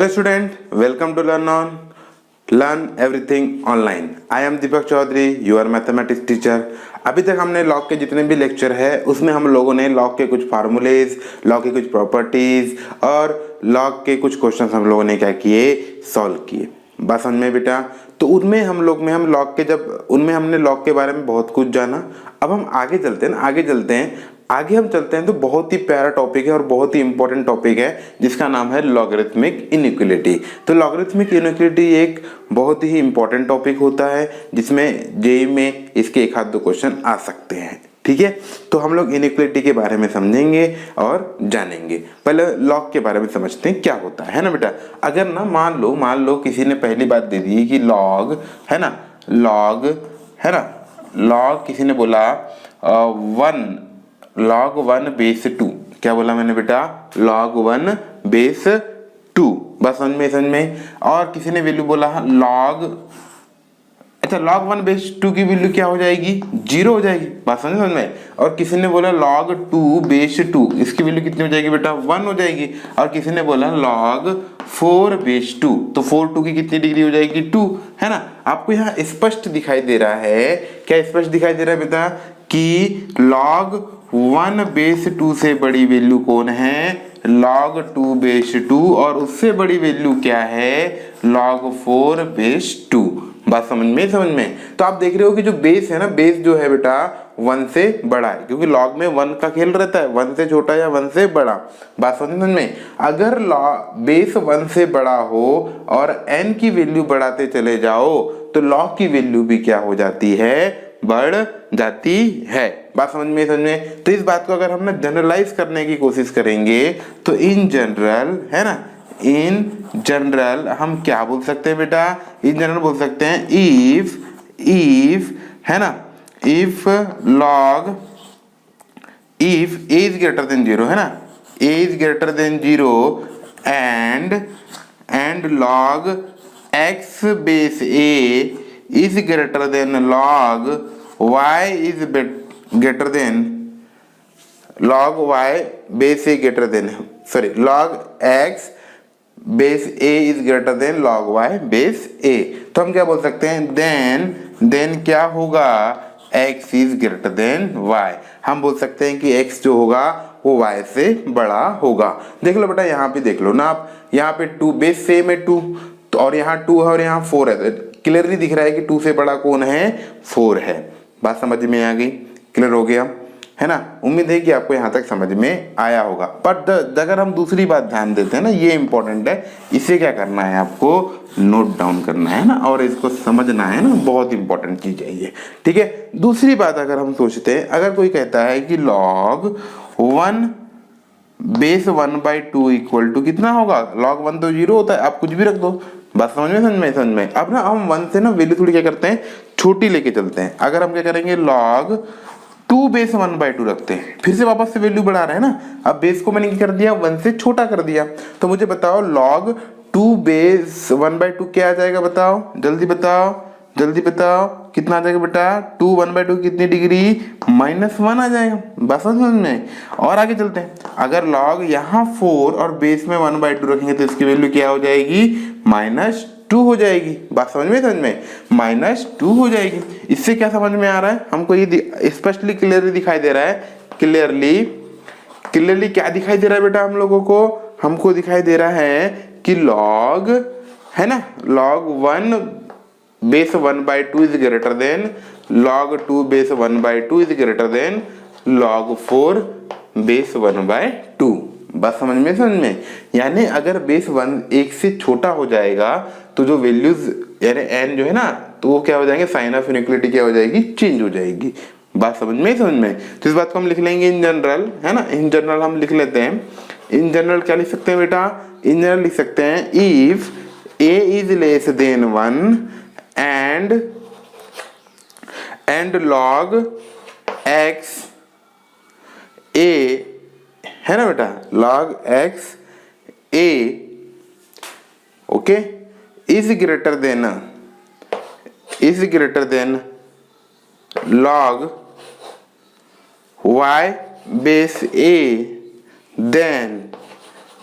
Hello student, welcome to Learn Everything Online. I am Deepak Chaudhary, your mathematics teacher. अभी तक हमने log के जितने भी लेक्चर है उसमें हम लोगों ने लॉग के कुछ फार्मूलेज, लॉग की कुछ प्रॉपर्टीज और लॉग के कुछ क्वेश्चंस हम लोगों ने क्या किए, सॉल्व किए। बात समझ में बेटा? तो उनमें हम लॉग के उनमें हमने लॉग के बारे में बहुत कुछ जाना। अब हम आगे चलते हैं तो बहुत ही प्यारा टॉपिक है और बहुत ही इंपॉर्टेंट टॉपिक है जिसका नाम है लॉगरिथमिक इनइक्वालिटी। तो लॉगरिथमिक इनइक्वालिटी एक बहुत ही इंपॉर्टेंट टॉपिक होता है जिसमें जेईई में इसके एक आध दो क्वेश्चन आ सकते हैं। ठीक है, तो हम लोग इनइक्वालिटी के बारे में समझेंगे और जानेंगे। पहले लॉग के बारे में समझते हैं क्या होता है ना बेटा। अगर ना मान लो किसी ने पहली बात दे दी कि लॉग है ना, लॉग किसी ने बोला log 1 बेस 2। क्या बोला मैंने बेटा? log 1 base 2। बस समझ में। और किसी ने वैल्यू बोला log 1 बेस 2 की वैल्यू क्या हो जाएगी? 0 हो जाएगी। बात समझ में। और किसी ने बोला log 2 बेस 2, इसकी वैल्यू कितनी हो जाएगी बेटा? 1 हो जाएगी। और किसी ने बोला log 4 बेस 2, तो 4 2 की कितनी डिग्री हो जाएगी? 2, है ना। आपको यहाँ स्पष्ट दिखाई दे रहा है, क्या स्पष्ट दिखाई दे रहा है बेटा, कि log 1 बेस 2 से बड़ी वैल्यू कौन है? log 2 base 2। और उससे बड़ी वैल्यू क्या है? log 4 base 2। बात समझ में। तो आप देख रहे हो कि जो बेस है ना, बेस जो है बेटा 1 से बड़ा है, क्योंकि log में 1 का खेल रहता है, 1 से छोटा या 1 से बड़ा। बात समझ में। अगर बेस 1 से बड़ा हो और n की वैल्यू बढ़ाते चले जाओ तो log की वैल्यू भी क्या हो जाती है? बढ़ जाती है। बात समझ में। तो इस बात को अगर हम ना जनरलाइज करने की कोशिश करेंगे तो इन जनरल हम क्या बोल सकते हैं बेटा? इन जनरल बोल सकते हैं इफ है ना, if a is greater then 0 है ना, a is greater then 0 and log x base a is greater than log y is greater than log y base a greater than log x base a is greater than log y base a। तो हम क्या बोल सकते हैं? then क्या होगा? x is greater than y। हम बोल सकते हैं कि x जो होगा वो y से बड़ा होगा। देख लो बेटा, यहाँ पे देख लो ना आप, यहाँ पे 2 बेस सेम है 2, तो और यहाँ 2 है और यहाँ 4 है, क्लियरली दिख रहा है कि 2 से बड़ा कौन है? 4 है। बात समझ में आ गई? क्लियर हो गया है ना। उम्मीद है कि आपको यहाँ तक समझ में आया होगा। पर अगर हम दूसरी बात ध्यान देते हैं ना, ये इंपॉर्टेंट है, इसे क्या करना है आपको? नोट डाउन करना है ना, और इसको समझना है ना, बहुत इंपॉर्टेंट चीज है ये। ठीक है, दूसरी बात अगर हम सोचते हैं, अगर कोई कहता है कि log 1 बेस 1/2 इक्वल टू कितना होगा? log 1 तो 0 होता है, आप कुछ भी रख दो। बात समझ में। अब ना हम 1 से ना वैल्यू थोड़ी क्या करते हैं, छोटी लेके चलते हैं। अगर हम क्या करेंगे, log 2 बेस 1/2 रखते हैं, फिर से वापस से वैल्यू बढ़ा रहे हैं ना। अब बेस को मैंने क्या कर दिया? 1 से छोटा कर दिया। तो मुझे बताओ log 2 बेस 1/2 क्या आ जाएगा? बताओ, जल्दी बताओ कितना आ जाएगा बेटा? 2 1/2 कितनी डिग्री? -1 आ जाएगा। बस समझ में। और आगे चलते हैं, अगर log यहाँ 4 और बेस में 1/2 रखेंगे तो इसकी वैल्यू क्या हो जाएगी? -2 हो जाएगी। बात समझ में। -2 हो जाएगी। इससे क्या समझ में आ रहा है हमको? ये स्पष्टली क्लियरली दिखाई दे रहा है। क्लियरली क्या दिखाई दे रहा है बेटा हम लोगों को? हमको दिखाई दे रहा है कि log है ना, log 1 base 1/2 is greater than log 2 base 1/2 is greater than log 4 base 1/2। बस समझ में। यानी अगर बेस 1 से छोटा हो जाएगा तो जो वैल्यूज यानी n जो है ना, तो वो क्या हो जाएंगे? साइन ऑफ इनइक्वालिटी क्या हो जाएगी? चेंज हो जाएगी। बात समझ में। तो इस बात को हम लिख लेंगे इन जनरल, है ना। इन जनरल हम लिख लेते हैं। इन जनरल क्या लिख सकते हैं बेटा? इन जनरल लिख सकते हैं if a is less then 1 and log x a है ना बेटा, log x a okay is greater than log y base a,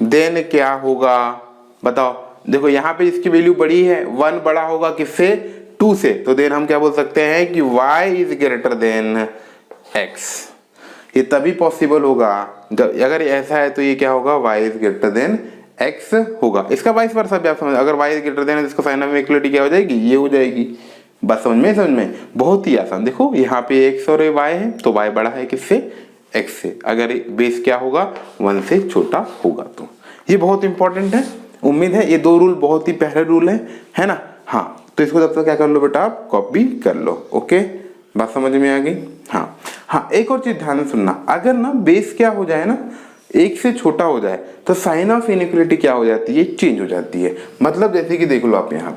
देन क्या होगा? बताओ, देखो यहाँ पे इसकी वैल्यू बड़ी है, 1 बड़ा होगा किससे, 2 से, तो देन हम क्या बोल सकते हैं कि y is greater then x। ये तभी पॉसिबल होगा जब, अगर ऐसा है तो ये क्या होगा, y is greater then x होगा। इसका वाइस वर्सा भी आप समझ, अगर y इज ग्रेटर देन है, इसका साइन ऑफ इक्वलिटी क्या हो जाएगी, ये हो जाएगी। बस समझ में बहुत ही आसान। देखो यहाँ पे x और y है, तो y बड़ा है किससे, x से, अगर बेस क्या होगा, 1 से छोटा होगा। तो ये बहुत इंपॉर्टेंट है। उम्मीद है ये 2 रूल बहुत ही पहले रूल है ना। हाँ, तो इसको तब तक क्या कर लो बेटा, आप कॉपी कर लो। ओके, बात समझ में आ गई। हाँ, एक और चीज ध्यान से सुनना, अगर ना बेस क्या हो जाए ना, 1 से छोटा हो जाए, तो साइन ऑफ इनइक्वालिटी क्या हो जाती है, चेंज हो जाती है। मतलब जैसे कि देख लो आप यहाँ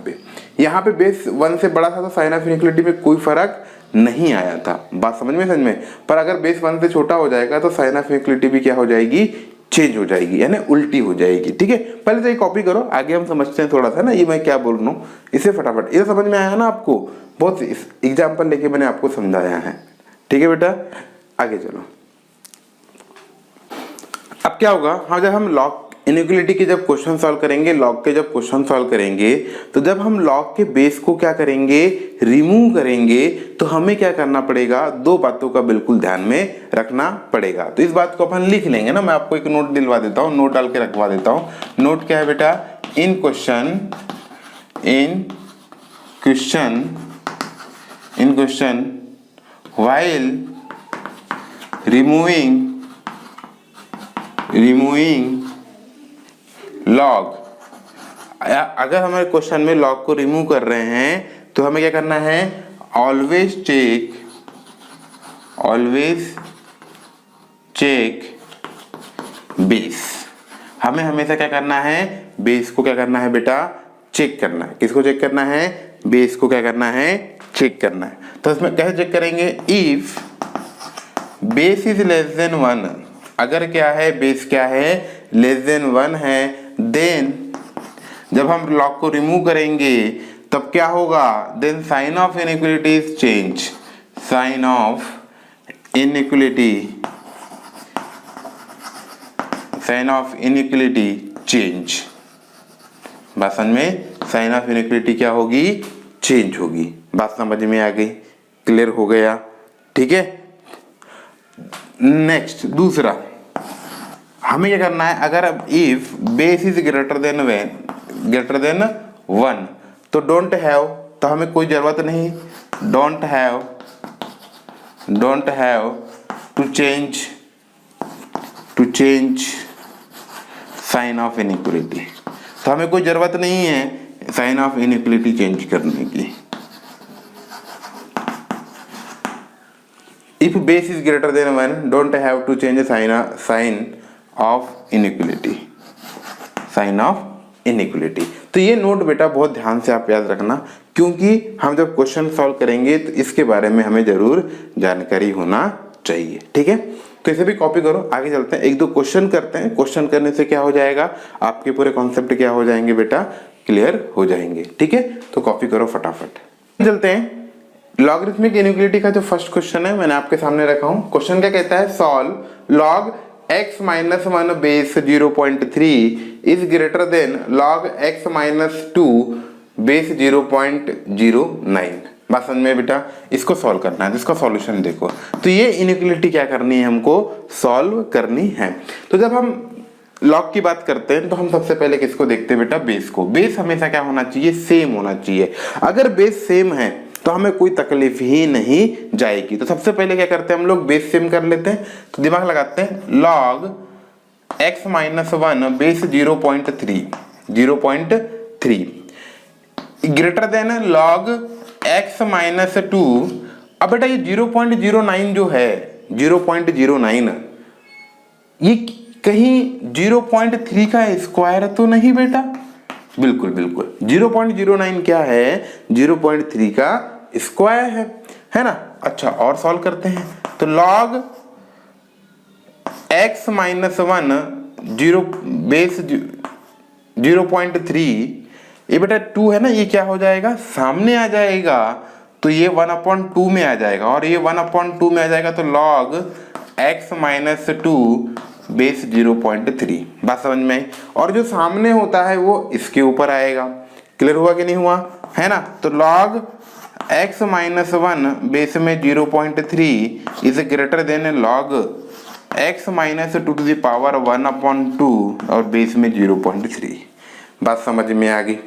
पे बेस 1 से बड़ा था तो साइन ऑफ इनइक्वालिटी में कोई फर्क नहीं आया था। बात समझ में। पर अगर बेस 1 से छोटा हो जाएगा तो साइन ऑफ इनइक्वालिटी भी क्या हो जाएगी, चेंज हो जाएगी, यानी उल्टी हो जाएगी। ठीक है, पहले तो ये कॉपी करो, आगे हम समझते हैं थोड़ा सा ना ये मैं क्या बोल रहा हूँ, इसे फटाफट ये समझ में आया ना आपको। बहुत एग्जाम्पल लेके मैंने आपको समझाया है। ठीक है बेटा, आगे चलो। अब क्या होगा, हाँ, जब हम लॉग इनइक्वालिटी के जब क्वेश्चन सॉल्व करेंगे, लॉग के जब क्वेश्चन सॉल्व करेंगे, तो जब हम लॉग के बेस को क्या करेंगे, रिमूव करेंगे, तो हमें क्या करना पड़ेगा, 2 बातों का बिल्कुल ध्यान में रखना पड़ेगा। तो इस बात को अपन लिख लेंगे ना, मैं आपको एक नोट दिलवा देता हूँ, नोट डाल के रखवा देता हूँ। नोट क्या है बेटा, इन क्वेश्चन व्हाइल रिमूविंग लॉग, अगर हमारे क्वेश्चन में लॉग को रिमूव कर रहे हैं तो हमें क्या करना है, ऑलवेज चेक बेस। हमें हमेशा क्या करना है, बेस को क्या करना है बेटा, चेक करना है। किसको चेक करना है, बेस को क्या करना है, चेक करना है। तो इसमें कैसे चेक करेंगे, if base is less then 1, अगर क्या है, बेस क्या है, लेस देन 1 है, देन जब हम लॉग को रिमूव करेंगे तब क्या होगा, then sign of inequality is change, sign of inequality change. बात समझ में, साइन ऑफ इनइक्वालिटी क्या होगी, चेंज होगी। बात समझ में आ गई, क्लियर हो गया। ठीक है, नेक्स्ट दूसरा हमें क्या करना है, अगर अब if base is greater than 1, तो डोंट हैव, तो हमें कोई जरूरत नहीं, don't have to change sign of inequality, तो हमें कोई जरूरत नहीं है साइन ऑफ इनइक्वालिटी चेंज करने की। If base is greater than 1, don't have to change sign of inequality. तो ये नोट बेटा बहुत ध्यान से आप याद रखना, क्योंकि हम जब क्वेश्चन सॉल्व करेंगे तो इसके बारे में हमें जरूर जानकारी होना चाहिए। ठीक है, तो इसे भी कॉपी करो, आगे चलते हैं, 1-2 क्वेश्चन करते हैं। क्वेश्चन करने से क्या हो जाएगा, आपके पूरे कॉन्सेप्ट क्या हो जाएंगे बेटा, क्लियर हो जाएंगे। ठीक है, तो कॉपी करो फटाफट। चलते हैं, लॉगरिथमिक इनइक्वालिटी का जो फर्स्ट क्वेश्चन है मैंने आपके सामने रखा हूं। क्वेश्चन क्या कहता है, solve log x minus 1 base 0.3 is greater then log x minus 2 base 0.09। बात समझ में बेटा, इसको सॉल्व करना है, इसका सॉल्यूशन देखो। तो ये इनइक्वालिटी क्या करनी है, हमको सॉल्व करनी है। तो जब हम लॉग की बात करते हैं तो हम सबसे पहले किसको देखते हैं बेटा, बेस को। बेस हमेशा क्या होना चाहिए, सेम होना चाहिए। अगर बेस सेम है तो हमें कोई तकलीफ ही नहीं जाएगी। तो सबसे पहले क्या करते हैं हम लोग, बेस सेम कर लेते हैं। तो दिमाग लगाते हैं, log x minus 1 base 0.3 greater than log x minus 2। अब बेटा ये 0.09 जो है, 0.09 ये कहीं 0.3 का स्क्वायर तो नहीं बेटा, बिल्कुल 0.09 क्या है, 0.3 का स्क्वायर है ना। अच्छा, और सॉल्व करते हैं, तो लॉग x माइनस 1 बेस 0.3, ये बेटा 2 है ना, ये क्या हो जाएगा, सामने आ जाएगा, तो ये 1/2 में आ जाएगा, और ये 1/2 में आ जाएगा, तो लॉग x माइनस 2 बेस 0.3। बात समझ में आई। और जो सामने होता है वो इसके ऊपर आएगा। क्लियर हुआ कि नहीं हुआ, है ना। तो log x माइनस 1 बेस में 0.3 is greater than log x minus 2 to the power 1/2 और बेस में 0.3। बात समझ में आ गई।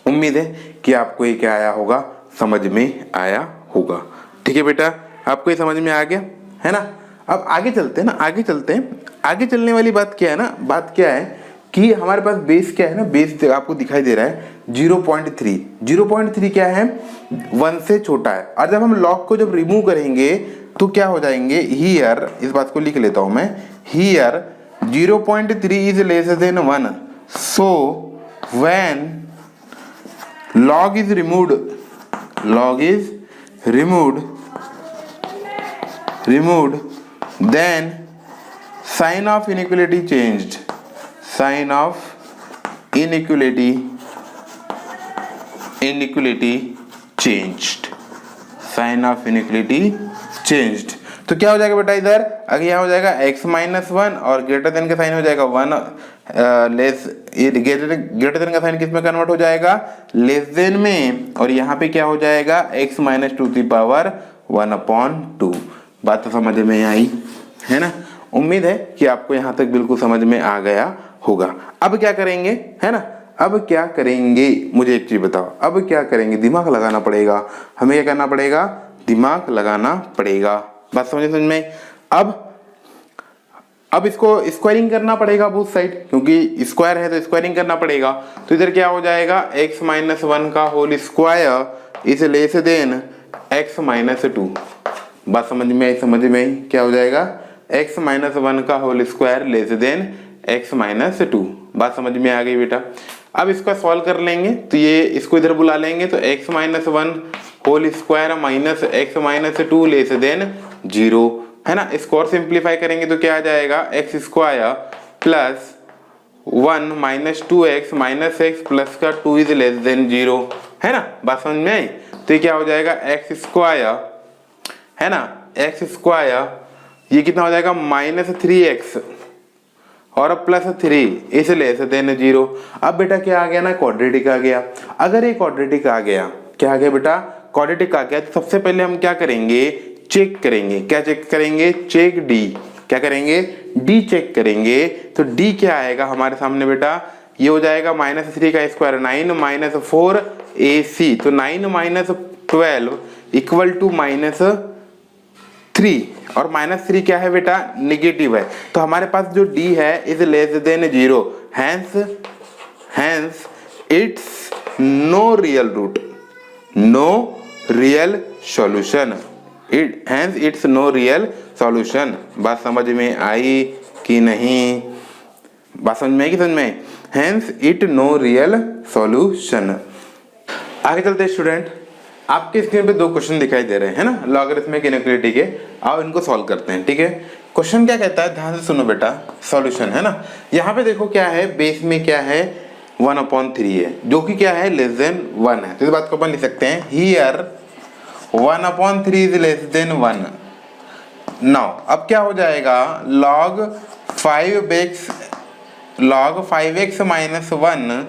उम्मीद है कि आपको ये क्या आया होगा, समझ में आया होगा। ठीक है बेटा, आपको ये समझ में आ गया, है ना। अब आगे चलते हैं ना, आगे चलते हैं। आगे चलने वाली बात क्या है ना, बात क्या है कि हमारे पास बेस क्या है ना, बेस आपको दिखाई दे रहा है 0.3। 0.3 क्या है, 1 से छोटा है। और जब हम लॉग को जब रिमूव करेंगे तो क्या हो जाएंगे, हियर, इस बात को लिख लेता हूं मैं, here 0.3 is less then 1, so when log is removed, then sign of inequality changed, sign of inequality changed, sign of inequality changed। तो क्या हो जाएगा बेटा, इधर अगर यहाँ हो जाएगा x माइनस 1 और ग्रेटर देन का साइन हो जाएगा 1 लेस, ग्रेटर देन का साइन किस में कन्वर्ट हो जाएगा, लेस देन में। और यहाँ पे क्या हो जाएगा, x माइनस 2 की पावर 1/2। बात तो समझ में आई, है ना। उम्मीद है कि आपको यहाँ तक बिल्कुल समझ में आ गया होगा। अब क्या करेंगे, है ना, अब क्या करेंगे, मुझे एक चीज बताओ, अब क्या करेंगे, दिमाग लगाना पड़ेगा हमें। क्या करना पड़ेगा, दिमाग लगाना पड़ेगा। बात समझ में। अब इसको स्क्वायरिंग करना पड़ेगा बोथ साइड, क्योंकि स्क्वायर है तो स्क्वायरिंग करना पड़ेगा। तो इधर क्या हो जाएगा, x माइनस 1 का whole square is less than x minus 2। बात समझ में आई, समझ में आई। क्या हो जाएगा, x माइनस 1 का whole square less than x minus 2। बात समझ में आ गई बेटा। अब इसको सॉल्व कर लेंगे तो ये इसको इधर बुला लेंगे, तो x minus 1 whole square minus x minus 2 less than 0, है ना। इसको और सिंप्लीफाई करेंगे तो क्या आ जाएगा, x square plus 1 minus 2x minus x plus का 2 इज लेस देन 0, है ना। बात समझ में आई। तो ये क्या हो जाएगा, x स्क्वायर, है ना, x स्क्वायर ये कितना हो जाएगा, माइनस 3x और प्लस 3 इस लेस देन 0। अब बेटा क्या आ गया ना, क्वाड्रेटिक आ गया। अगर ये क्वाड्रेटिक आ गया, क्या आ गया बेटा, क्वाड्रेटिक आ गया, तो सबसे पहले हम क्या करेंगे, चेक करेंगे। क्या चेक करेंगे, चेक डी। क्या करेंगे, डी चेक करेंगे। तो डी क्या आएगा हमारे सामने बेटा, ये हो जाएगा माइनस 3 का स्क्वायर 9 माइनस 4 AC, तो 9 माइनस 12 इक्वल टू माइनस 3। और माइनस 3 क्या है बेटा, निगेटिव है। तो हमारे पास जो डी है is less than 0, hence it's no real root, no real solution, hence it's no real solution. बात समझ में आई कि नहीं, बात समझ में आई कि समझ में, hence it no real solution. आगे चलते स्टूडेंट, आपके स्क्रीन पे 2 क्वेश्चन दिखाई दे रहे हैं, है ना, लॉगरिथमिक इनइक्वालिटी के। आओ इनको सॉल्व करते हैं, ठीक है। क्वेश्चन क्या कहता है, ध्यान से सुनो बेटा, सॉल्यूशन, है ना। यहाँ पे देखो क्या है, बेस में क्या है 1/3 है, जो कि क्या है, लेस देन 1 है। तो इस बात को अपन लिख सकते हैं, here 1/3 is less then 1। Now अब क्या हो जाएगा, log 5x माइनस 1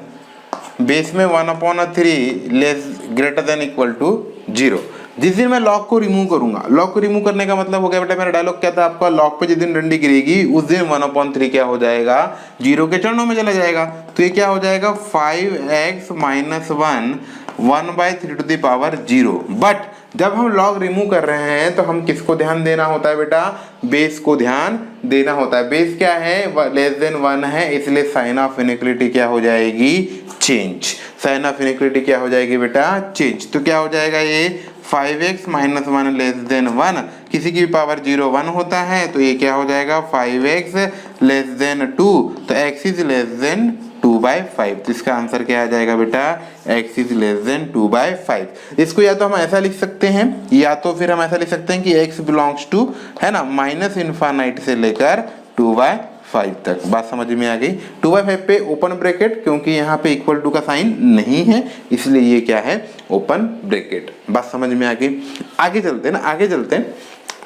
बेस में 1/3 less greater than equal to 0। जिस दिन मैं लॉग को रिमूव करूंगा, लॉग को रिमूव करने का मतलब हो गया बेटा, मेरा डायलॉग क्या था आपका, लॉग पे जिस दिन डंडी गिरेगी उस दिन 1/3 क्या हो जाएगा, 0 के चरणों में चला जाएगा। तो ये क्या हो जाएगा, 5x minus 1/3 to the power 0। But जब हम लॉग रिमूव कर रहे हैं तो हम किसको ध्यान देना होता है बेटा, बेस को ध्यान देना होता है। बेस क्या है, लेस देन 1 है, इसलिए साइन ऑफ इनइक्वालिटी क्या हो जाएगी, चेंज। साइन ऑफ इनइक्वालिटी क्या हो जाएगी बेटा, चेंज। तो क्या हो जाएगा, ये 5x माइनस 1 लेस देन 1, किसी की भी पावर 0 1 होता है, तो ये क्या हो जाएगा, 5x लेस देन 2, तो x इज लेस देन 2/5। तो इसका आंसर क्या आ जाएगा बेटा, x इज लेस देन 2/5। इसको या तो हम ऐसा लिख सकते हैं, या तो फिर हम ऐसा लिख सकते हैं कि x बिलोंग्स टू, है ना, माइनस इनफाइनाइट से लेकर 2/5 तक। बात समझ में आ गई। 2/5 पे ओपन ब्रैकेट, क्योंकि यहाँ पे इक्वल टू का साइन नहीं है, इसलिए ये क्या है, ओपन ब्रैकेट। बात समझ में आ गई। आगे चलते हैं ना, आगे चलते हैं।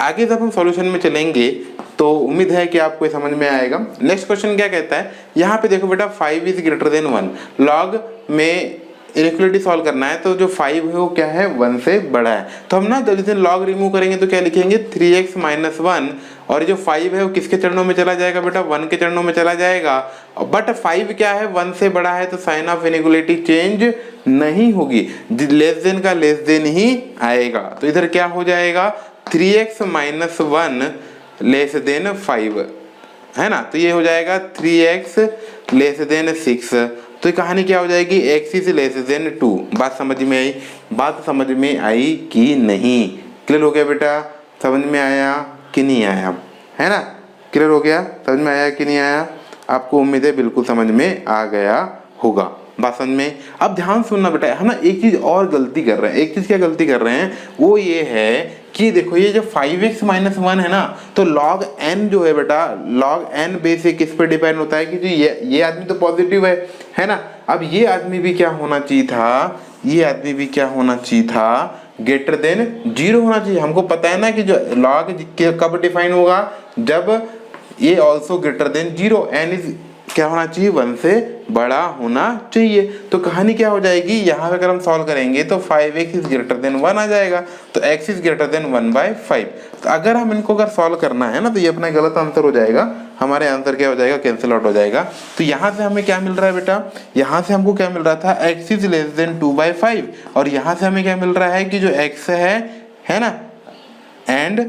आगे जब हम सॉल्यूशन में चलेंगे तो उम्मीद है कि आपको समझ में आएगा। नेक्स्ट क्वेश्चन क्या कहता है, यहाँ पे देखो बेटा 5 इज ग्रेटर देन 1, लॉग में इनइक्वालिटी सॉल्व करना है तो जो 5 है वो क्या है 1 से बड़ा है। तो हम ना जब इसे लॉग रिमूव करेंगे तो क्या लिखेंगे 3x माइनस 1, और जो 5 है वो किसके चरणों में चला जाएगा बेटा 1 के चरणों में चला जाएगा। बट 5 क्या है 1 से बड़ा है तो साइन ऑफ इनइक्वालिटी चेंज नहीं होगी, लेस देन का लेस देन ही आएगा। तो इधर क्या हो जाएगा 3x माइनस 1 लेस देन 5 है ना, तो ये हो जाएगा 3x लेस देन 6। तो ये कहानी क्या हो जाएगी x इज लेस देन 2। बात समझ में आई, बात समझ में आई कि नहीं? क्लियर हो गया बेटा? समझ में आया कि नहीं आया? है ना, क्लियर हो गया? समझ में आया कि नहीं आया? आपको उम्मीद है बिल्कुल समझ में आ गया होगा। बात समझ में? अब ध्यान सुनना बेटा, हम ना एक चीज और गलती कर रहे हैं। एक चीज क्या गलती कर रहे हैं वो ये है कि देखो ये जो 5x माइनस 1 है ना, तो log n जो है बेटा log n बेस से किस पे डिपेंड होता है कि जो ये आदमी तो पॉजिटिव है ना। अब ये आदमी भी क्या होना चाहिए था, ये आदमी भी क्या होना चाहिए था ग्रेटर देन 0 होना चाहिए। हमको पता है ना कि जो log कब डिफाइन होगा, जब ये also greater than 0, n is क्या होना चाहिए 1 से बड़ा होना चाहिए। तो कहानी क्या हो जाएगी, यहाँ पे अगर हम सॉल्व करेंगे तो 5x इज ग्रेटर देन 1 आ जाएगा, तो x इज ग्रेटर देन 1/5। तो अगर हम इनको अगर सॉल्व करना है ना तो ये अपना गलत आंसर हो जाएगा, हमारे आंसर क्या हो जाएगा कैंसिल आउट हो जाएगा। तो यहाँ से हमें क्या मिल रहा है बेटा, यहाँ से हमको क्या मिल रहा था x इज लेस देन 2/5, और यहाँ से हमें क्या मिल रहा है कि जो x है ना and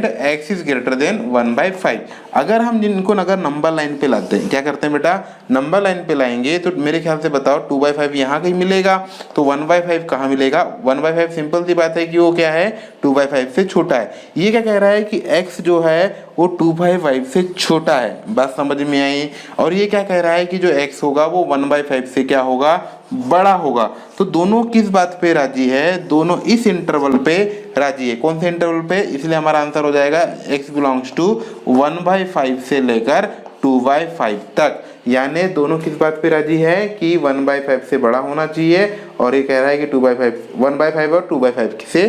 x is greater then 1/5। अगर हम जिनको अगर नंबर लाइन पे लाते हैं, क्या करते हैं बेटा नंबर लाइन पे लाएंगे तो मेरे ख्याल से बताओ 2/5 यहाँ कहीं मिलेगा, तो 1/5 कहाँ मिलेगा? 1/5 सिंपल सी बात है कि वो क्या है 2/5 से छोटा है। ये क्या कह रहा है कि x जो है वो 2/5 से छोटा है। बात समझ में आई? और ये क्या कह रहा है कि जो x होगा वो 1/5 से क्या होगा बड़ा होगा। तो दोनों किस बात पे राजी है, दोनों इस इंटरवल पे राजी है। कौन से इंटरवल पे? इसलिए हमारा आंसर हो जाएगा x बिलोंग्स टू 1/5 से लेकर 2/5 तक। यानी दोनों किस बात पे राजी है कि 1/5 से बड़ा होना चाहिए, और ये कह रहा है कि 1/5 और 2/5 से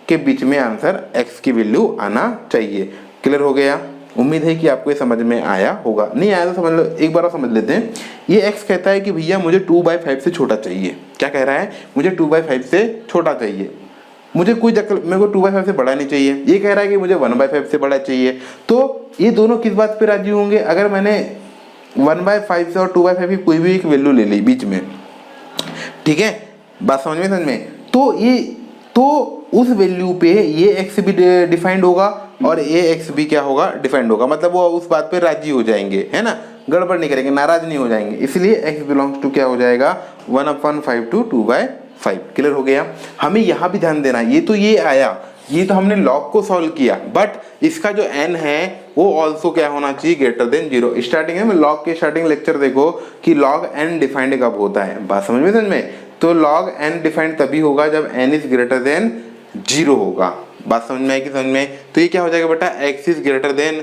के बीच में आंसर x की वैल्यू आना चाहिए। क्लियर हो गया? उम्मीद है कि आपको ये समझ में आया होगा। नहीं आया तो समझ लो, एक बार समझ लेते हैं। ये x कहता है कि भैया मुझे 2/5 से छोटा चाहिए। क्या कह रहा है? मुझे 2/5 से छोटा चाहिए, मुझे कोई मेरे को 2/5 से बड़ा नहीं चाहिए। ये कह रहा है कि मुझे 1/5 से बड़ा चाहिए। तो ये दोनों किस बात पे राजी होंगे? अगर मैंने 1/5 से और 2/5 की कोई भी एक वैल्यू ले ली बीच में, ठीक है, बात समझ में? तो उस वैल्यू पे ये x भी डिफाइंड होगा और ये x भी क्या होगा डिफाइंड होगा, मतलब वो उस बात पे राजी हो जाएंगे, है ना, गड़बड़ नहीं करेंगे, नाराज नहीं हो जाएंगे। इसलिए x बिलोंग्स टू क्या हो जाएगा 1/5 टू 2/5। क्लियर हो गया? हमें यहाँ भी ध्यान देना, ये तो ये आया, ये तो हमने लॉग को सॉल्व किया, बट इसका जो n है वो ऑल्सो क्या होना चाहिए ग्रेटर देन 0। स्टार्टिंग में लॉग के स्टार्टिंग लेक्चर देखो कि लॉग n डिफाइंड कब होता है। बात समझ में? तो log n डिफाइंड तभी होगा जब n इज ग्रेटर देन 0 होगा। बात समझ में आई कि समझ में? तो ये क्या हो जाएगा बेटा x is greater then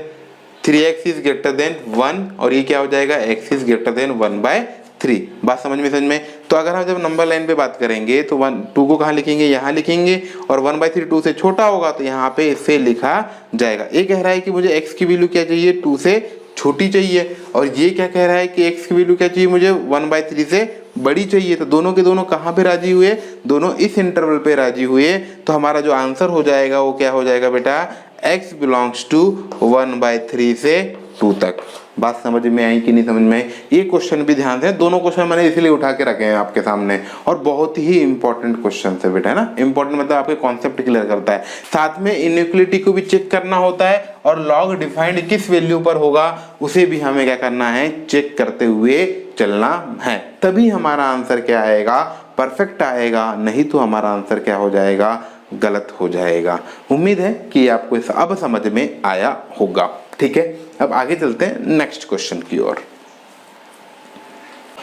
3x is greater than 1, और ये क्या हो जाएगा x इज ग्रेटर देन 1/3। बात समझ में? तो अगर हम जब नंबर लाइन पे बात करेंगे तो 2 को कहाँ लिखेंगे? यहाँ लिखेंगे, और 1/3 2 से छोटा होगा तो यहाँ पे इससे लिखा जाएगा। ये कह रहा है कि मुझे x की वैल्यू क्या चाहिए 2 से छोटी चाहिए, और ये क्या कह रहा है कि x की वैल्यू क्या चाहिए मुझे 1/3 से बड़ी चाहिए। तो दोनों के दोनों कहाँ पे राजी हुए? दोनों इस इंटरवल पे राजी हुए। तो हमारा जो आंसर हो जाएगा वो क्या हो जाएगा बेटा x बिलोंग्स टू 1/3 से 2 तक। बात समझ में आई कि नहीं समझ में आई? ये क्वेश्चन भी ध्यान से, दोनों क्वेश्चन मैंने इसलिए उठा के रखे हैं आपके सामने, और बहुत ही इंपॉर्टेंट क्वेश्चन है बेटा, है ना। इंपॉर्टेंट मतलब आपके कॉन्सेप्ट क्लियर करता है, साथ में इनइक्वालिटी को भी चेक करना होता है, और लॉग डिफाइंड किस वैल्यू पर होगा उसे भी हमें क्या करना है चेक करते हुए चलना है। तभी हमारा आंसर क्या आएगा परफेक्ट आएगा, नहीं तो हमारा आंसर क्या हो जाएगा गलत हो जाएगा। उम्मीद है कि आपको अब समझ में आया होगा। ठीक है, अब आगे चलते हैं नेक्स्ट क्वेश्चन की ओर।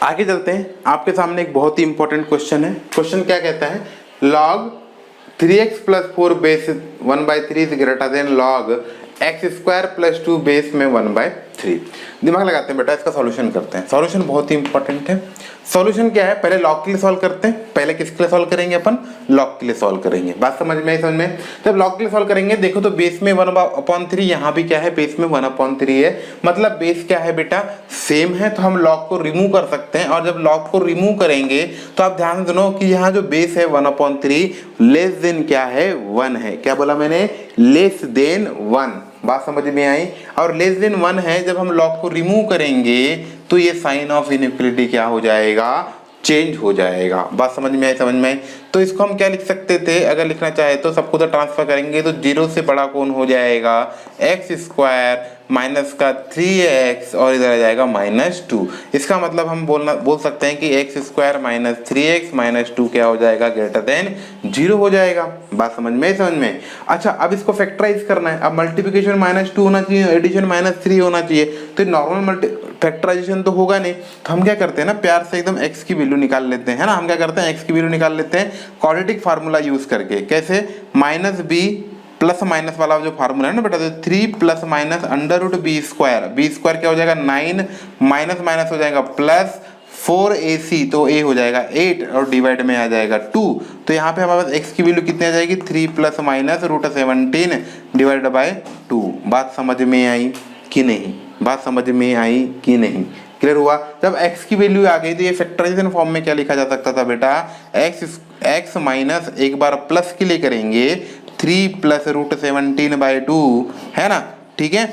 आगे चलते हैं, आपके सामने एक बहुत ही इंपॉर्टेंट क्वेश्चन है। क्वेश्चन क्या कहता है, log 3x + 4 base 1/3 is greater than log x² + 2 base में 1/3। 3। दिमाग लगाते हैं बेटा, इसका सॉल्यूशन करते हैं। सॉल्यूशन बहुत ही इंपॉर्टेंट है। सॉल्यूशन क्या है, पहले लॉग के लिए सॉल्व करते हैं। पहले किसके लिए सॉल्व करेंगे, अपन लॉग के लिए सॉल्व करेंगे। बात समझ में आई? समझ में? जब लॉग के लिए सॉल्व करेंगे, देखो तो बेस में 1/3, यहाँ भी क्या है, बेस में 1/3 है, मतलब बेस क्या है बेटा, सेम है, तो हम लॉग को रिमूव कर सकते हैं। और जब लॉग को रिमूव करेंगे तो आप ध्यान देना कि यहाँ जो बेस है 1/3 लेस देन क्या है, 1 है। क्या बोला मैंने, लेस देन 1। बात समझ में आई? और लेस देन 1 है, जब हम लॉग को रिमूव करेंगे तो ये साइन ऑफ इनइक्वालिटी क्या हो जाएगा, चेंज हो जाएगा। बात समझ में आई? समझ में आई? तो इसको हम क्या लिख सकते थे, अगर लिखना चाहे तो सबको तो ट्रांसफर करेंगे तो 0 से बड़ा कौन हो जाएगा, x² माइनस का 3x और इधर आ जाएगा -2। इसका मतलब हम बोल सकते हैं कि x² माइनस 3x माइनस 2 क्या हो जाएगा, ग्रेटर देन 0 हो जाएगा। बात समझ में? समझ में? अच्छा, अब इसको फैक्टराइज करना है। अब मल्टीप्लिकेशन -2 होना चाहिए, एडिशन -3 होना चाहिए। तो नॉर्मल फैक्टराइजेशन तो होगा नहीं, तो हम क्या करते हैं ना, प्यार से एकदम x की वैल्यू निकाल लेते हैं, है ना। हम क्या करते हैं, x की वैल्यू निकाल लेते हैं क्वाड्रेटिक फार्मूला यूज करके। कैसे, -b प्लस माइनस वाला जो फार्मूला है ना बेटा, तो 3 + √b², b² क्या हो जाएगा 9, माइनस माइनस हो जाएगा प्लस 4ac, तो a हो जाएगा 8 और डिवाइड में आ जाएगा 2। तो यहाँ पे हमारे पास x की वैल्यू कितनी आ जाएगी, 3 + -√17 डिवाइड बाय 2। बात समझ में आई कि नहीं? बात समझ में आई कि नहीं? क्लियर हुआ? जब x की वैल्यू आ गई तो ये फैक्टराइजेशन फॉर्म में क्या लिखा जा सकता था बेटा, x माइनस, एक बार प्लस के लिए करेंगे 3 + √17/2, है ना। ठीक है,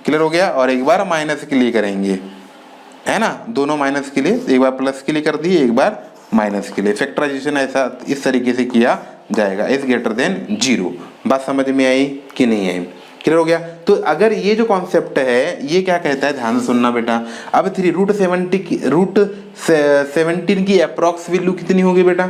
क्लियर हो गया। और एक बार माइनस के लिए करेंगे, है ना, दोनों माइनस के लिए, एक बार प्लस के लिए कर दिए, एक बार माइनस के लिए। फैक्टराइजेशन ऐसा इस तरीके से किया जाएगा, इज ग्रेटर देन 0। बात समझ में आई कि नहीं आई? क्लियर हो गया? तो अगर ये जो कॉन्सेप्ट है ये क्या कहता है, ध्यान से सुनना बेटा। अब √17 की अप्रॉक्स वैल्यू कितनी होगी बेटा,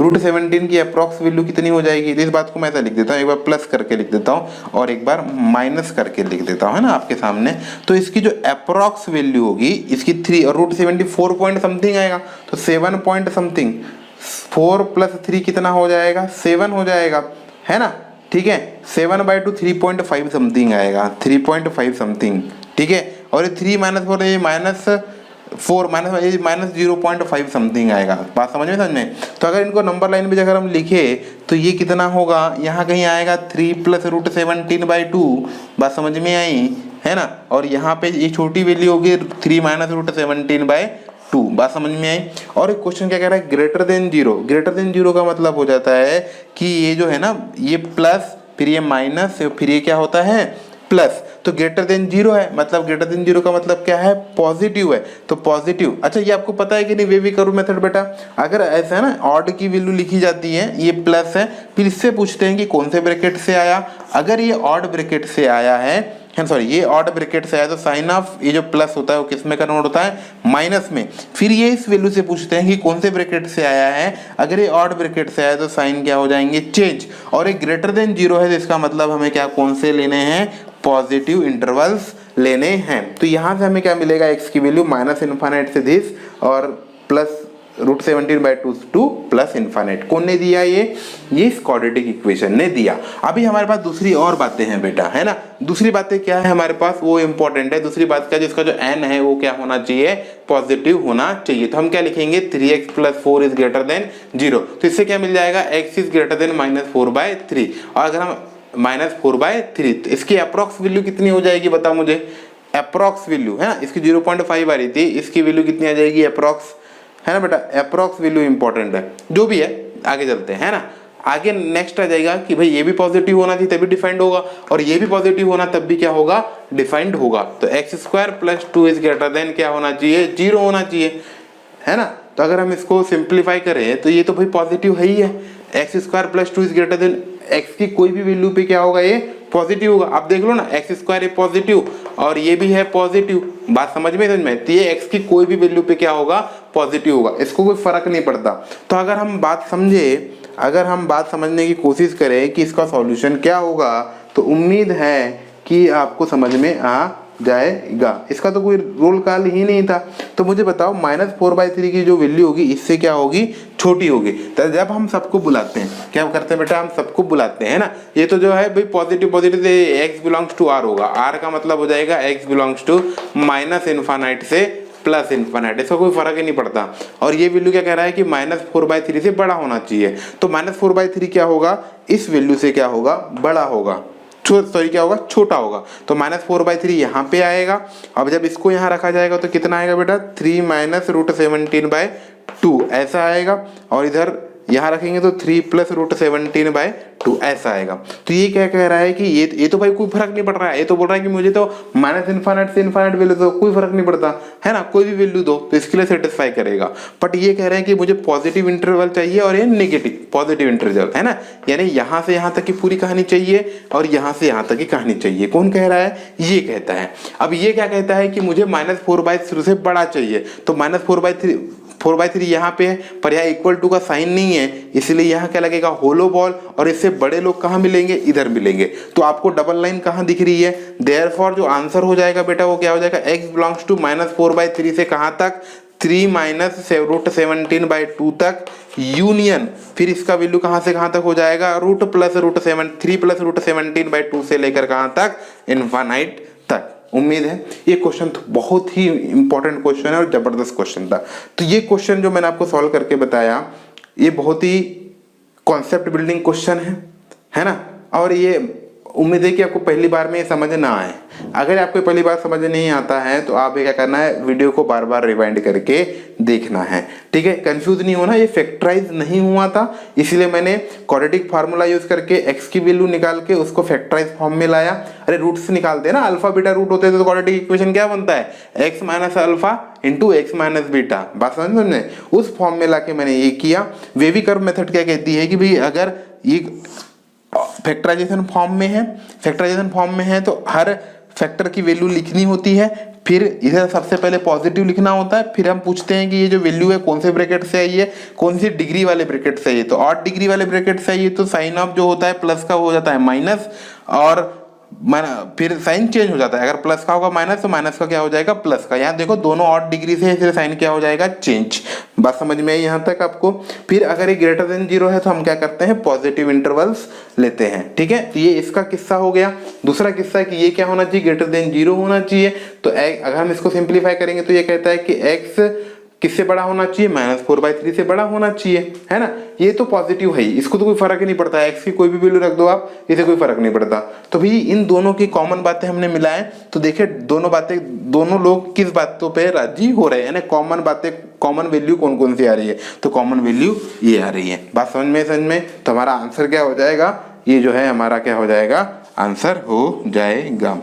√17 की अप्रॉक्स वैल्यू कितनी हो जाएगी। तो इस बात को मैं ऐसा लिख देता हूँ, एक बार प्लस करके लिख देता हूँ और एक बार माइनस करके लिख देता हूँ, है ना, आपके सामने। तो इसकी जो अप्रॉक्स वैल्यू होगी, इसकी 3 और √74 पॉइंट समथिंग आएगा, तो 7 पॉइंट समथिंग, 4 + 3 कितना हो जाएगा, 7 हो जाएगा, है ना। ठीक है, 7/2 3.5 समथिंग आएगा, 3.5 समथिंग। ठीक है, और 3 - 4 ये -4 -0.5 समथिंग आएगा। बात समझ में? तो अगर इनको नंबर लाइन में अगर हम लिखे तो ये कितना होगा, यहाँ कहीं आएगा 3 + √17/2। बात समझ में आई, है ना। और यहाँ पे ये छोटी वैल्यू होगी 3 - √17/2। बात समझ में आई। और एक क्वेश्चन क्या कह रहा है, ग्रेटर देन 0। ग्रेटर देन 0 का मतलब हो जाता है कि ये जो है ना, ये प्लस, फिर ये माइनस, फिर ये क्या होता है, प्लस। तो ग्रेटर देन 0 है, मतलब ग्रेटर देन 0 का मतलब क्या है, पॉजिटिव है, तो पॉजिटिव। अच्छा, ये आपको पता है कि नहीं, वे भी करूँ मेथड बेटा। अगर ऐसा है ना, ऑड की वैल्यू लिखी जाती है, ये प्लस है, फिर इससे पूछते हैं कि कौन से ब्रैकेट से आया। अगर ये ऑड ब्रैकेट से आया है, सॉरी, ये ऑड ब्रैकेट से आया तो साइन ऑफ ये जो प्लस होता है वो किस में कन्वर्ट होता है, माइनस में। फिर ये इस वैल्यू से पूछते हैं कि कौन से ब्रैकेट से आया है। अगर ये ऑड ब्रैकेट से आया तो साइन क्या हो जाएंगे, चेंज। और एक ग्रेटर देन 0 है, तो इसका मतलब हमें क्या, कौन से लेने हैं, पॉजिटिव इंटरवल्स लेने हैं। तो यहाँ से हमें क्या मिलेगा, x की वैल्यू -∞ से दिस और प्लस √17/2 टू +∞। कौन ने दिया, ये क्वाड्रेटिक इक्वेशन ने दिया। अभी हमारे पास दूसरी और बातें हैं बेटा, है ना। दूसरी बातें क्या है हमारे पास, वो इंपॉर्टेंट है। दूसरी बात क्या, जिसका जो n है वो क्या होना चाहिए, पॉजिटिव होना चाहिए। तो हम क्या लिखेंगे, 3x + 4 इज ग्रेटर देन 0। तो इससे क्या मिल जाएगा, x इज ग्रेटर देन -4/3। और अगर हम -4/3, तो इसकी अप्रॉक्स वैल्यू कितनी हो जाएगी, बताओ मुझे। अप्रॉक्स वैल्यू, है ना, इसकी 0.5 आ रही थी, इसकी वैल्यू कितनी आ जाएगी, अप्रॉक्स, है ना बेटा। अप्रॉक्स वैल्यू इंपॉर्टेंट है, जो भी है, आगे चलते हैं, है ना। आगे नेक्स्ट आ जाएगा कि भाई ये भी पॉजिटिव होना चाहिए तभी डिफाइंड होगा, और ये भी पॉजिटिव होना तब भी क्या होगा, डिफाइंड होगा। तो x² + 2 इज ग्रेटर देन क्या होना चाहिए, 0 होना चाहिए, है ना। तो अगर हम इसको सिंप्लीफाई करें तो ये तो भाई पॉजिटिव है ही है। x² + 2 is greater then, x की कोई भी वैल्यू पे क्या होगा, ये पॉजिटिव होगा। आप देख लो ना, x² पॉजिटिव और ये भी है पॉजिटिव। बात समझ में? तो ये x की कोई भी वैल्यू पे क्या होगा, पॉजिटिव होगा, इसको कोई फर्क नहीं पड़ता। तो अगर हम बात समझने की कोशिश करें कि इसका सॉल्यूशन क्या होगा, तो उम्मीद है कि आपको समझ में आ जाएगा। इसका तो कोई रोल कॉल ही नहीं था। तो मुझे बताओ -4/3 की जो वैल्यू होगी इससे क्या होगी, छोटी होगी। तो जब हम सबको बुलाते हैं, क्या करते हैं बेटा, हम सबको बुलाते हैं ना। ये तो जो है भाई पॉजिटिव से x बिलोंग्स टू r होगा, r का मतलब हो जाएगा x बिलोंग्स टू -∞ से +∞, इसका कोई फर्क ही नहीं पड़ता। और ये वैल्यू क्या कह रहा है कि -4/3 से बड़ा होना चाहिए। तो -4/3 क्या होगा, इस वैल्यू से क्या होगा, बड़ा होगा, क्या होगा, छोटा होगा। तो -4/3 यहाँ पे आएगा। अब जब इसको यहाँ रखा जाएगा तो कितना आएगा बेटा, 3 - √17/2 ऐसा आएगा। और इधर यहाँ रखेंगे तो 3 + √17/2 ऐसा आएगा। तो ये क्या कह रहा है कि ये तो भाई कोई फर्क नहीं पड़ रहा है। ये तो बोल रहा है कि मुझे तो -∞ से ∞ वैल्यू दो, कोई फर्क नहीं पड़ता है ना, कोई भी वैल्यू दो तो इसके लिए सेटिस्फाई करेगा। बट ये कह रहे हैं कि मुझे पॉजिटिव इंटरवल चाहिए और ये नेगेटिव पॉजिटिव इंटरवल है ना, यानी यहाँ से यहाँ तक की पूरी कहानी चाहिए और यहाँ से यहाँ तक की कहानी चाहिए। कौन कह रहा है, ये कहता है। अब ये क्या कहता है कि मुझे -4/3 से बड़ा चाहिए। तो -4/3 यहाँ पे है, पर यहाँ इक्वल टू का साइन नहीं है, इसलिए यहाँ क्या लगेगा, होलो बॉल। और इससे बड़े लोग कहाँ मिलेंगे, इधर मिलेंगे। तो आपको डबल लाइन कहाँ दिख रही है, देयरफॉर जो आंसर हो जाएगा बेटा वो क्या हो जाएगा, x बिलोंग्स टू -4/3 से कहाँ तक, 3 - √17/2 तक यूनियन। फिर इसका वैल्यू कहाँ से कहाँ तक हो जाएगा, √3 + √17/2 से लेकर कहाँ तक, इनफाइनाइट तक। उम्मीद है ये क्वेश्चन तो बहुत ही इंपॉर्टेंट क्वेश्चन है और जबरदस्त क्वेश्चन था। तो ये क्वेश्चन जो मैंने आपको सॉल्व करके बताया, ये बहुत ही कॉन्सेप्ट बिल्डिंग क्वेश्चन है ना। और ये उम्मीद है कि आपको पहली बार में ये समझ ना आए। अगर आपको पहली बार समझ नहीं आता है तो आप क्या करना है, वीडियो को बार बार रिवाइंड करके देखना है, ठीक है। कंफ्यूज नहीं होना, ये फैक्टराइज नहीं हुआ था, इसलिए मैंने क्वाड्रेटिक फार्मूला यूज करके x की वैल्यू निकाल के उसको फैक्टराइज फॉर्म में लाया। अरे रूट्स निकालते हैं ना, अल्फा बीटा रूट होते हैं तो क्वाड्रेटिक इक्वेशन क्या बनता है, x - α × x - बीटा। बात समझ में, उस फॉर्म में लाके मैंने ये किया। वेवी कर्व मेथड क्या कहती है कि भाई अगर ये फैक्टराइजेशन फॉर्म में है तो हर फैक्टर की वैल्यू लिखनी होती है। फिर इधर सबसे पहले पॉजिटिव लिखना होता है, फिर हम पूछते हैं कि ये जो वैल्यू है कौन से ब्रैकेट से आई है, कौन सी डिग्री वाले ब्रैकेट से आई है। तो ऑड डिग्री वाले ब्रैकेट से आई है तो साइन ऑफ जो होता है प्लस का हो जाता है माइनस, और फिर साइन चेंज हो जाता है। अगर प्लस का होगा माइनस तो माइनस का क्या हो जाएगा, प्लस का। यहाँ देखो दोनों ऑड डिग्री से है, इसलिए साइन क्या हो जाएगा, चेंज। बात समझ में आई यहाँ तक आपको। फिर अगर ये >0 है तो हम क्या करते हैं, पॉजिटिव इंटरवल्स लेते हैं, ठीक है। तो ये इसका किस्सा हो गया। दूसरा किस्सा है कि ये क्या होना चाहिए, >0 होना चाहिए। तो अगर हम इसको सिंप्लीफाई करेंगे तो ये कहता है कि x किससे बड़ा होना चाहिए, -4/3 से बड़ा होना चाहिए, है ना। ये तो पॉजिटिव है, इसको तो कोई फर्क ही नहीं पड़ता है, x की कोई भी वैल्यू रख दो आप, इसे कोई फर्क नहीं पड़ता। तो भाई इन दोनों की कॉमन बातें हमने मिलाएं तो देखिए दोनों लोग किस बातों पे राजी हो रहे हैं, यानी कॉमन वैल्यू कौन कौन सी आ रही है। तो कॉमन वैल्यू ये आ रही है। बात समझ में तो हमारा आंसर क्या हो जाएगा, ये जो है हमारा क्या हो जाएगा, आंसर हो जाएगा।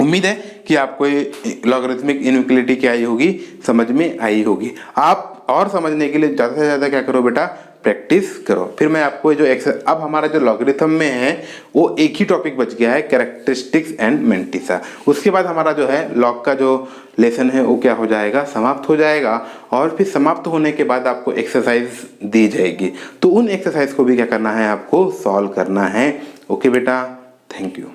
उम्मीद है कि आपको ये लॉगरिथमिक इनइक्वालिटी क्या आई होगी, समझ में आई होगी। आप और समझने के लिए ज़्यादा से ज़्यादा क्या करो बेटा, प्रैक्टिस करो। फिर मैं आपको जो अब हमारा जो लॉगरिथम में है वो एक ही टॉपिक बच गया है, कैरेक्टरिस्टिक्स एंड मैंटिसा। उसके बाद हमारा जो है लॉग का जो लेसन है वो क्या हो जाएगा, समाप्त हो जाएगा। और फिर समाप्त होने के बाद आपको एक्सरसाइज दी जाएगी, तो उन एक्सरसाइज को भी क्या करना है, आपको सॉल्व करना है। ओके बेटा, थैंक यू।